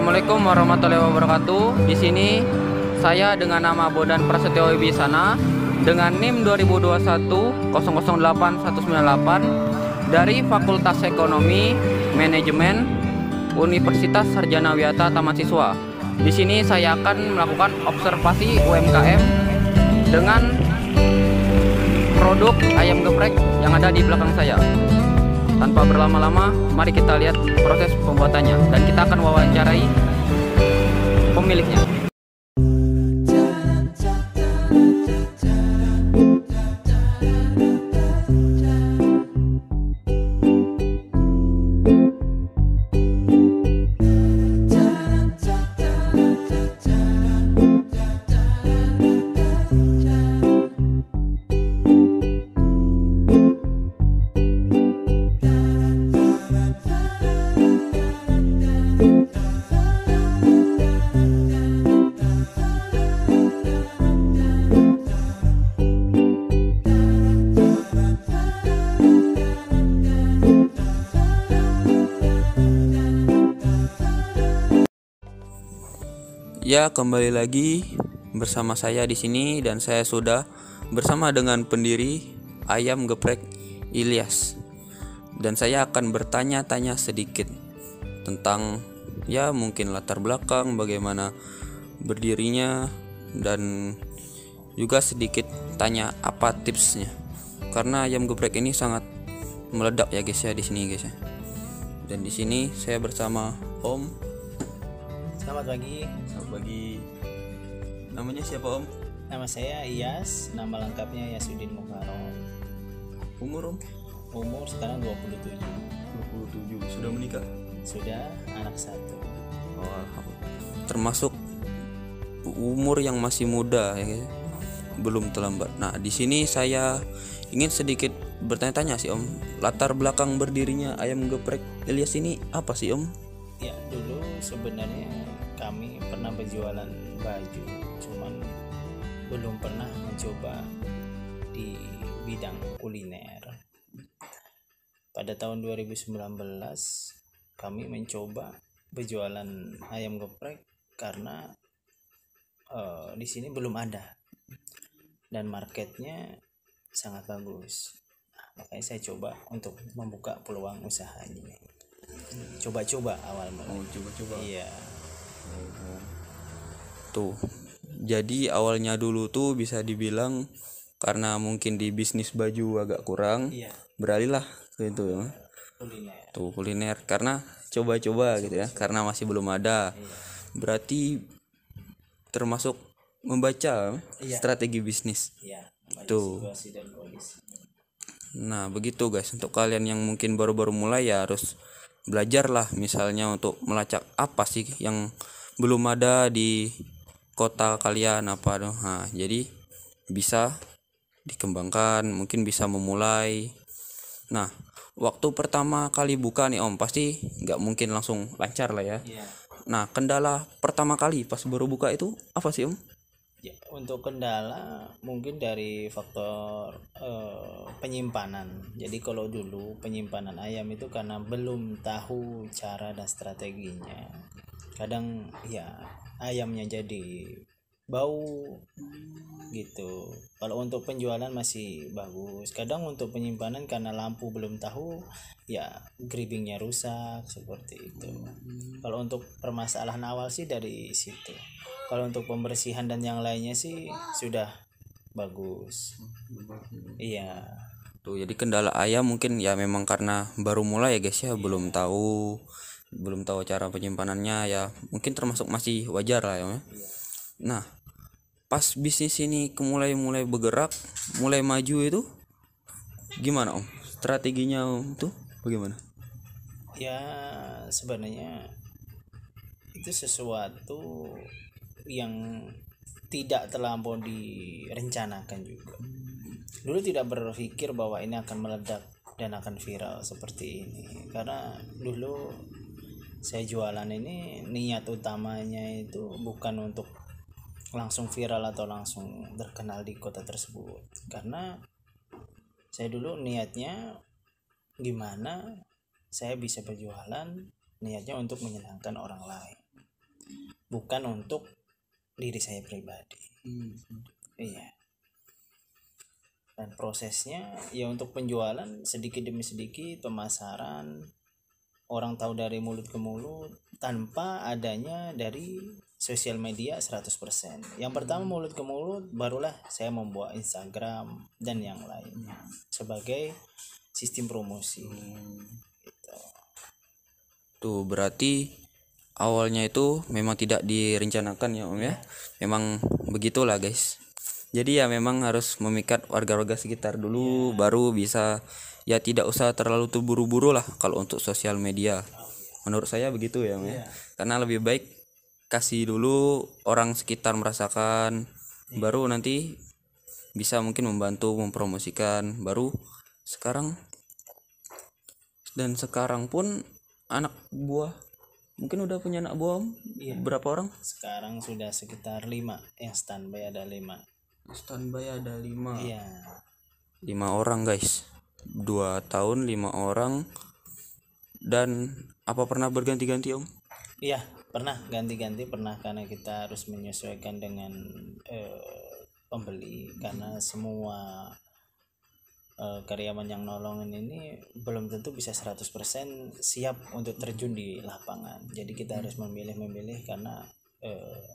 Assalamualaikum warahmatullahi wabarakatuh. Di sini saya dengan nama Bodan Prasetyo Wibisana dengan NIM 2021 008198 dari Fakultas Ekonomi Manajemen Universitas Sarjana Wiyata Taman Siswa. Di sini saya akan melakukan observasi UMKM dengan produk ayam geprek yang ada di belakang saya. Tanpa berlama-lama, mari kita lihat proses pembuatannya dan kita akan wawancarai pemiliknya. Ya, kembali lagi bersama saya di sini dan saya sudah bersama dengan pendiri Ayam Geprek Ilyas. Dan saya akan bertanya-tanya sedikit tentang ya mungkin latar belakang bagaimana berdirinya dan juga sedikit tanya apa tipsnya. Karena ayam geprek ini sangat meledak ya guys ya di sini guys ya. Dan di sini saya bersama Om. Selamat pagi. Selamat pagi. Namanya siapa Om? Nama saya Iyas, nama lengkapnya Yasudin Mukarom. Umur Om? Umur sekarang 27. 27. Sudah menikah? Sudah, anak satu. Oh, alhamdulillah. Termasuk umur yang masih muda ya guys. Belum terlambat. Nah, di sini saya ingin sedikit bertanya-tanya sih Om. Latar belakang berdirinya Ayam Geprek Ilyas ini apa sih Om? Ya, dulu sebenarnya kami pernah berjualan baju, cuman belum pernah mencoba di bidang kuliner. Pada tahun 2019 kami mencoba berjualan ayam geprek karena di sini belum ada dan marketnya sangat bagus. Makanya saya coba untuk membuka peluang usaha ini. Coba-coba awal mulai. Oh, coba-coba. Iya. Tuh. Jadi awalnya dulu tuh bisa dibilang karena mungkin di bisnis baju agak kurang, Iya. beralihlah ke itu ya. Kuliner. Tuh kuliner karena coba-coba gitu ya, karena masih belum ada. Iya. Berarti termasuk membaca Iya. strategi bisnis. Iya. Tuh. Situasi dan kondisi. Nah begitu guys, untuk kalian yang mungkin baru-baru mulai ya harus belajarlah, misalnya untuk melacak apa sih yang belum ada di kota kalian apa dong. Nah jadi bisa dikembangkan, mungkin bisa memulai. Nah waktu pertama kali buka nih Om pasti nggak mungkin langsung lancar lah ya. Iya. Nah kendala pertama kali pas baru buka itu apa sih Om? Ya, untuk kendala mungkin dari faktor penyimpanan. Jadi kalau dulu penyimpanan ayam itu karena belum tahu cara dan strateginya. Kadang ya ayamnya jadi bau gitu. Kalau untuk penjualan masih bagus. Kadang untuk penyimpanan karena lampu belum tahu ya grippingnya rusak seperti itu. Kalau untuk permasalahan awal sih dari situ. Kalau untuk pembersihan dan yang lainnya sih sudah bagus. Iya. Tuh jadi kendala ayam mungkin ya memang karena baru mulai ya guys ya, belum tahu cara penyimpanannya ya, mungkin termasuk masih wajar lah ya. Nah pas bisnis ini mulai bergerak, mulai maju itu gimana Om? Strateginya Om tuh bagaimana? Ya sebenarnya itu sesuatu yang tidak terlampau direncanakan juga. Dulu tidak berpikir bahwa ini akan meledak dan akan viral seperti ini. Karena dulu saya jualan ini niat utamanya itu bukan untuk langsung viral atau langsung terkenal di kota tersebut. Karena saya dulu niatnya gimana saya bisa berjualan, niatnya untuk menyenangkan orang lain. bukan untuk diri saya pribadi. Iya. Dan prosesnya ya untuk penjualan sedikit demi sedikit, pemasaran, orang tahu dari mulut ke mulut tanpa adanya dari sosial media 100%. Yang pertama mulut ke mulut, barulah saya membuat Instagram dan yang lainnya sebagai sistem promosi. Gitu. Tuh berarti awalnya itu memang tidak direncanakan ya Om ya. Memang begitulah guys. Jadi ya memang harus memikat warga-warga sekitar dulu baru bisa, ya tidak usah terlalu terburu-buru lah kalau untuk sosial media. Menurut saya begitu ya Om ya. Karena lebih baik kasih dulu orang sekitar merasakan, baru nanti bisa mungkin membantu mempromosikan. Baru sekarang pun anak buah mungkin udah punya anak buah Om? Berapa orang? Sekarang sudah sekitar 5, yang standby ada 5. Standby ada 5. Iya. 5 orang guys. 2 tahun 5 orang. Dan apa pernah berganti-ganti Om? Iya, pernah ganti-ganti, pernah, karena kita harus menyesuaikan dengan pembeli, karena semua karyawan yang nolongin ini belum tentu bisa 100% siap untuk terjun di lapangan. Jadi kita harus memilih karena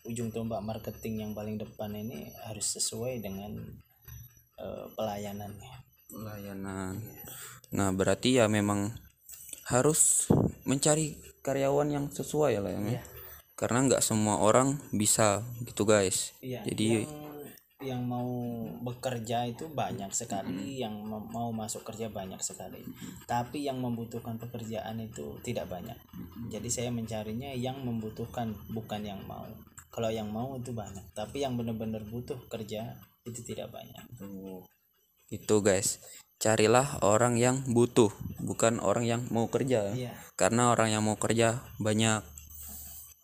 ujung tombak marketing yang paling depan ini harus sesuai dengan pelayanan. Nah berarti ya memang harus mencari karyawan yang sesuai lah ya. Karena nggak semua orang bisa gitu guys. Jadi yang mau bekerja itu banyak sekali, yang mau masuk kerja banyak sekali, tapi yang membutuhkan pekerjaan itu tidak banyak. Jadi saya mencarinya yang membutuhkan, bukan yang mau. Kalau yang mau itu banyak, tapi yang benar-benar butuh kerja itu tidak banyak. Itu guys, carilah orang yang butuh, bukan orang yang mau kerja. Karena orang yang mau kerja banyak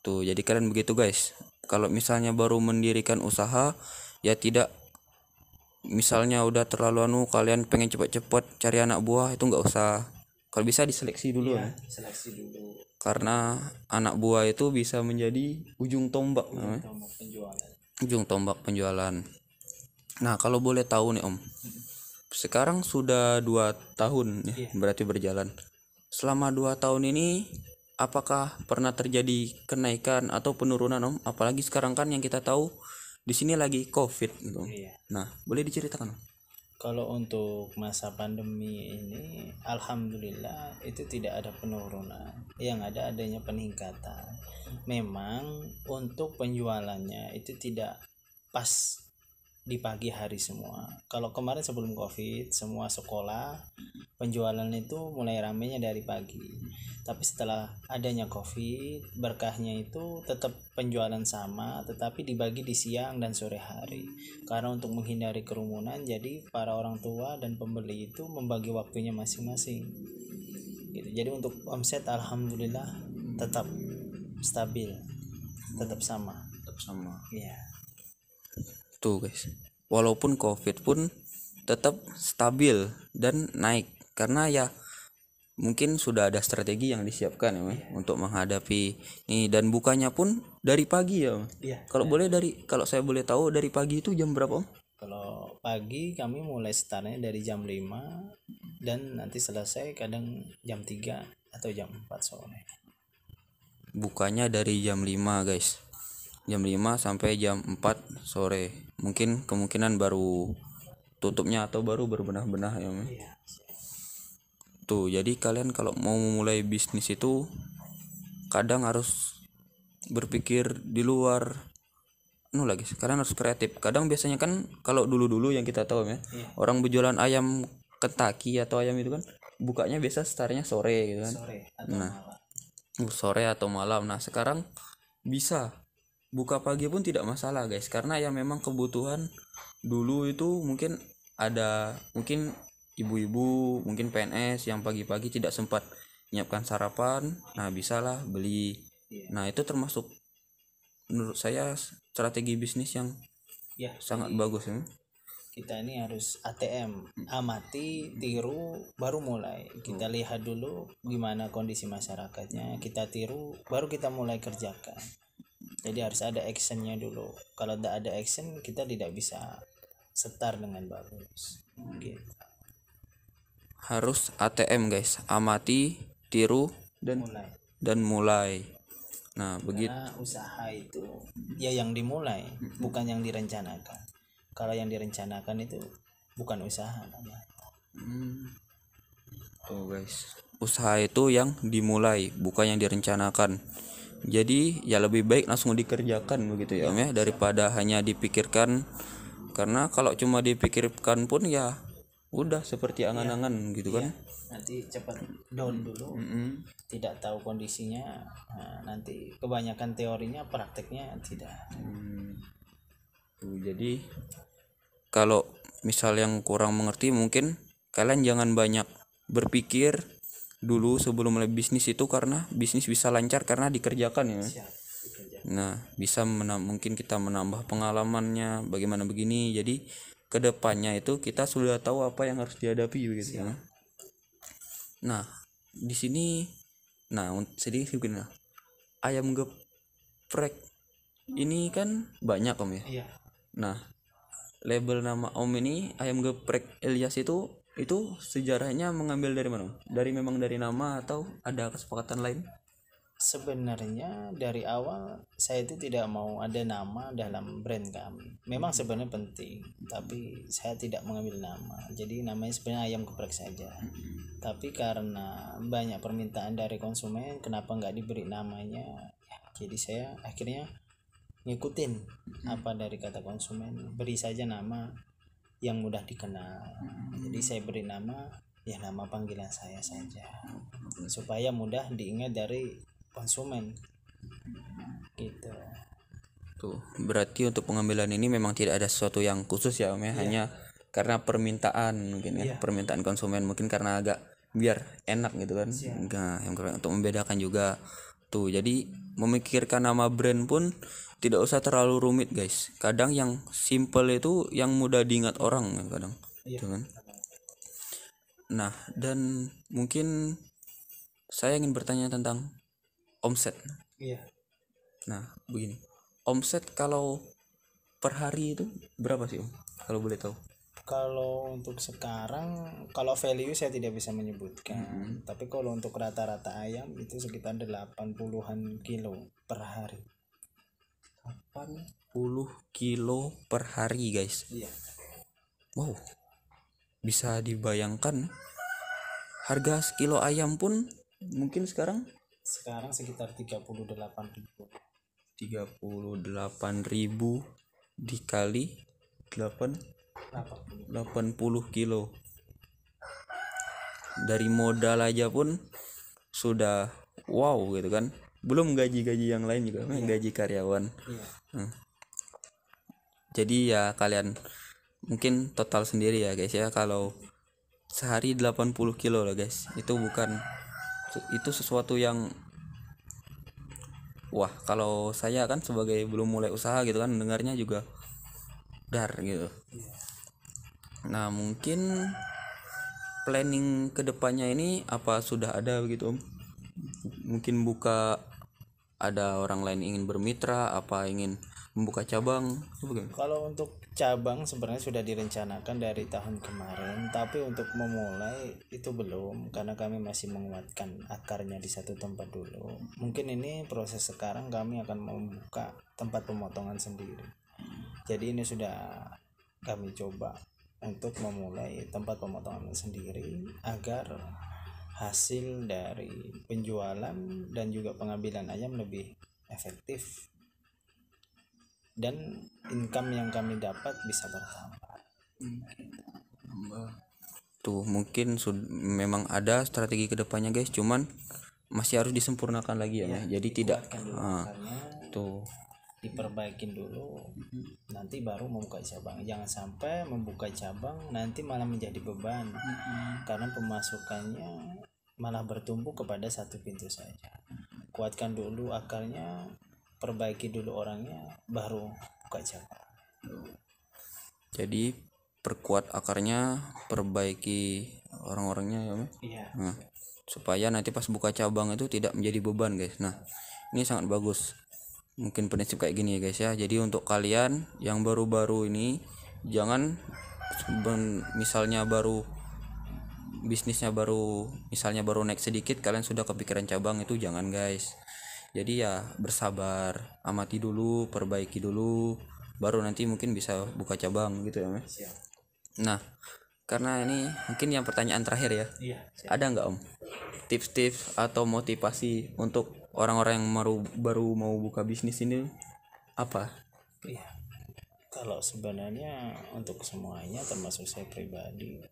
tuh. Jadi kalian begitu guys. Kalau misalnya baru mendirikan usaha, ya tidak, misalnya udah terlalu kalian pengen cepat-cepat cari anak buah, itu nggak usah. Kalau bisa diseleksi dulu Seleksi dulu. Karena anak buah itu bisa menjadi ujung tombak penjualan. Nah kalau boleh tahu nih Om, sekarang sudah 2 tahun ya, berarti berjalan. Selama 2 tahun ini apakah pernah terjadi kenaikan atau penurunan Om? Apalagi sekarang kan yang kita tahu di sini lagi COVID gitu. Nah, boleh diceritakan? Kalau untuk masa pandemi ini, alhamdulillah itu tidak ada penurunan. Yang ada adanya peningkatan. Memang untuk penjualannya itu tidak pas di pagi hari semua. Kalau kemarin sebelum COVID, semua sekolah penjualan itu mulai ramainya dari pagi. Tapi setelah adanya COVID, berkahnya itu tetap penjualan sama, tetapi dibagi di siang dan sore hari. Karena untuk menghindari kerumunan, jadi para orang tua dan pembeli itu membagi waktunya masing-masing. Gitu. Jadi untuk omset alhamdulillah tetap stabil, tetap sama. Iya. Tuh guys, walaupun COVID pun tetap stabil dan naik, karena ya mungkin sudah ada strategi yang disiapkan ya untuk menghadapi ini, dan bukanya pun dari pagi ya. Kalau saya boleh tahu dari pagi itu jam berapa Om? Kalau pagi kami mulai startnya dari jam 5 dan nanti selesai kadang jam 3 atau jam 4 sore. Bukanya dari jam 5 guys, jam 5 sampai jam 4 sore. Mungkin kemungkinan baru tutupnya atau baru berbenah-benah ya Om. Tuh, jadi kalian kalau mau memulai bisnis itu kadang harus berpikir di luar lagi. Kalian harus kreatif. Kadang biasanya kan kalau dulu-dulu yang kita tahu ya, orang berjualan ayam Kentucky atau ayam itu kan bukanya biasa startnya sore gitu kan. Sore atau malam. Nah, sekarang bisa buka pagi pun tidak masalah guys, karena ya memang kebutuhan dulu itu mungkin ada, mungkin ibu-ibu, mungkin PNS yang pagi-pagi tidak sempat menyiapkan sarapan, nah bisalah beli. Nah itu termasuk menurut saya strategi bisnis yang sangat bagus ya. Kita ini harus ATM, amati, tiru, baru mulai. Kita lihat dulu gimana kondisi masyarakatnya, kita tiru, baru kita mulai kerjakan. Jadi harus ada actionnya dulu. Kalau tidak ada action, kita tidak bisa setar dengan bagus. Gitu. Harus ATM guys, amati, tiru, Mulai. dan mulai. Nah begitu. Karena usaha itu ya yang dimulai, bukan yang direncanakan. Kalau yang direncanakan itu bukan usaha namanya. Tuh guys, usaha itu yang dimulai, bukan yang direncanakan. Jadi ya lebih baik langsung dikerjakan begitu ya Om ya, daripada hanya dipikirkan. Karena kalau cuma dipikirkan pun ya udah seperti angan-angan gitu kan. Nanti cepat down dulu, tidak tahu kondisinya. Nah, nanti kebanyakan teorinya, prakteknya tidak. Tuh, jadi kalau misal yang kurang mengerti, mungkin kalian jangan banyak berpikir dulu sebelum mulai bisnis itu, karena bisnis bisa lancar karena dikerjakan ya. Siap, dikerja. Nah bisa mungkin kita menambah pengalamannya bagaimana begini, jadi kedepannya itu kita sudah tahu apa yang harus dihadapi begitu ya. Nah di sini, nah sedikit begini lah, ayam geprek ini kan banyak Om ya. Iya. Nah label nama Om ini ayam geprek Ilyas itu sejarahnya mengambil dari mana Om? Memang dari nama atau ada kesepakatan lain? Sebenarnya dari awal saya itu tidak mau ada nama dalam brand kami. Memang sebenarnya penting, tapi saya tidak mengambil nama. Jadi namanya sebenarnya ayam geprek saja. Tapi karena banyak permintaan dari konsumen, kenapa nggak diberi namanya? Ya, jadi saya akhirnya ngikutin apa dari kata konsumen, beri saja nama yang mudah dikenal. Jadi saya beri nama ya nama panggilan saya saja, supaya mudah diingat dari konsumen gitu. Tuh, berarti untuk pengambilan ini memang tidak ada sesuatu yang khusus ya Om ya, hanya karena permintaan mungkin ya, permintaan konsumen, mungkin karena agak biar enak gitu kan. Enggak, yang untuk membedakan juga. Tuh, jadi memikirkan nama brand pun tidak usah terlalu rumit guys. Kadang yang simple itu yang mudah diingat orang kadang. Gitu kan. Nah, dan mungkin saya ingin bertanya tentang omset. Iya. Nah, begini. Omset kalau per hari itu berapa sih Om? Kalau boleh tahu. Kalau untuk sekarang, kalau value saya tidak bisa menyebutkan. Tapi kalau untuk rata-rata ayam itu sekitar 80-an kilo per hari. 80 kilo per hari guys. Iya. Wow. Bisa dibayangkan harga sekilo ayam pun mungkin sekarang Sekitar 38.000. 38.000 dikali 80 kilo. Dari modal aja pun sudah wow gitu kan. Belum gaji-gaji yang lain juga, gaji karyawan. Jadi ya kalian mungkin total sendiri ya guys ya, kalau sehari 80 kilo lah guys. Itu sesuatu yang wah, kalau saya kan sebagai belum mulai usaha gitu kan, dengarnya juga dar gitu. Nah mungkin planning kedepannya ini apa sudah ada begitu Om? Mungkin ada orang lain ingin bermitra, apa ingin membuka cabang? Kalau untuk cabang sebenarnya sudah direncanakan dari tahun kemarin, tapi untuk memulai itu belum, karena kami masih menguatkan akarnya di satu tempat dulu. Mungkin ini proses sekarang kami akan membuka tempat pemotongan sendiri. Jadi ini sudah kami coba untuk memulai tempat pemotongan sendiri agar hasil dari penjualan dan juga pengambilan ayam lebih efektif dan income yang kami dapat bisa bertambah. Tuh mungkin memang ada strategi kedepannya guys, cuman masih harus disempurnakan lagi ya, jadi tidak tuh diperbaikin dulu, nanti baru membuka cabang. Jangan sampai membuka cabang nanti malah menjadi beban, karena pemasukannya malah bertumpu kepada satu pintu saja. Kuatkan dulu akarnya, perbaiki dulu orangnya, baru buka cabang. Jadi perkuat akarnya, perbaiki orang-orangnya ya. Iya. Nah, supaya nanti pas buka cabang itu tidak menjadi beban guys. Nah ini sangat bagus. mungkin prinsip kayak gini ya guys ya. Jadi untuk kalian yang baru-baru ini jangan misalnya baru bisnisnya baru misalnya baru naik sedikit kalian sudah kepikiran cabang, itu jangan guys. Jadi ya bersabar, amati dulu, perbaiki dulu, baru nanti mungkin bisa buka cabang gitu ya Mas. Nah, karena ini mungkin yang pertanyaan terakhir ya. Ada nggak Om tips-tips atau motivasi untuk orang-orang yang baru mau buka bisnis ini apa? Iya, kalau sebenarnya untuk semuanya termasuk saya pribadi,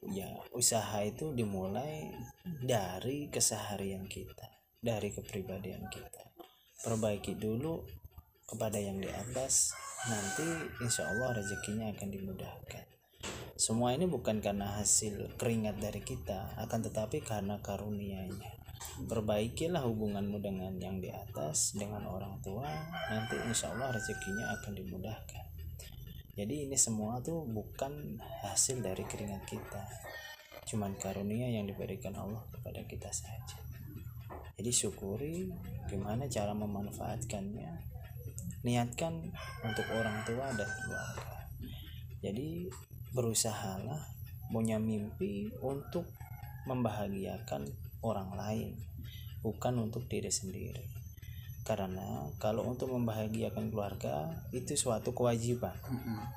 ya usaha itu dimulai dari keseharian kita, dari kepribadian kita. Perbaiki dulu kepada yang di atas, nanti insya Allah rezekinya akan dimudahkan. Semua ini bukan karena hasil keringat dari kita, akan tetapi karena karunia-Nya. Perbaikilah hubunganmu dengan yang di atas, dengan orang tua, nanti insya Allah rezekinya akan dimudahkan. Jadi ini semua tuh bukan hasil dari keringat kita, cuman karunia yang diberikan Allah kepada kita saja. Jadi syukuri, gimana cara memanfaatkannya, niatkan untuk orang tua dan keluarga. Jadi berusahalah punya mimpi untuk membahagiakan orang lain, bukan untuk diri sendiri. Karena kalau untuk membahagiakan keluarga itu suatu kewajiban,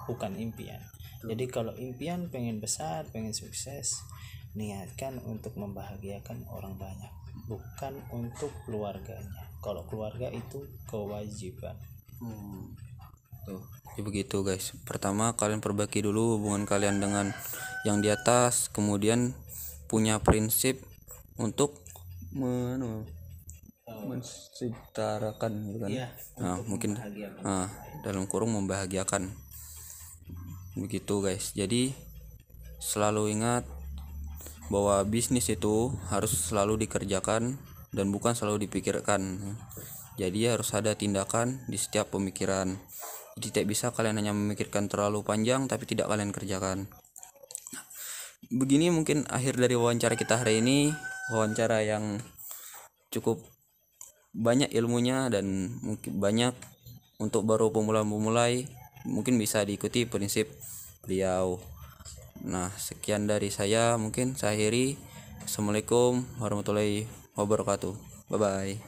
bukan impian. Jadi kalau impian pengen besar, pengen sukses, niatkan untuk membahagiakan orang banyak, bukan untuk keluarganya. Kalau keluarga itu kewajiban. Tuh, jadi begitu guys. Pertama kalian perbaiki dulu hubungan kalian dengan yang di atas, kemudian punya prinsip untuk mensetarakan gitu kan. Iya, Nah, mungkin dalam kurung membahagiakan. Begitu guys. Jadi selalu ingat bahwa bisnis itu harus selalu dikerjakan dan bukan selalu dipikirkan. Jadi harus ada tindakan di setiap pemikiran. Jadi tidak bisa kalian hanya memikirkan terlalu panjang tapi tidak kalian kerjakan. Begini mungkin akhir dari wawancara kita hari ini, wawancara yang cukup banyak ilmunya dan mungkin banyak untuk baru pemula-pemulai, mungkin bisa diikuti prinsip beliau. Nah, sekian dari saya, mungkin saya akhiri. Assalamualaikum warahmatullahi wabarakatuh. Bye bye.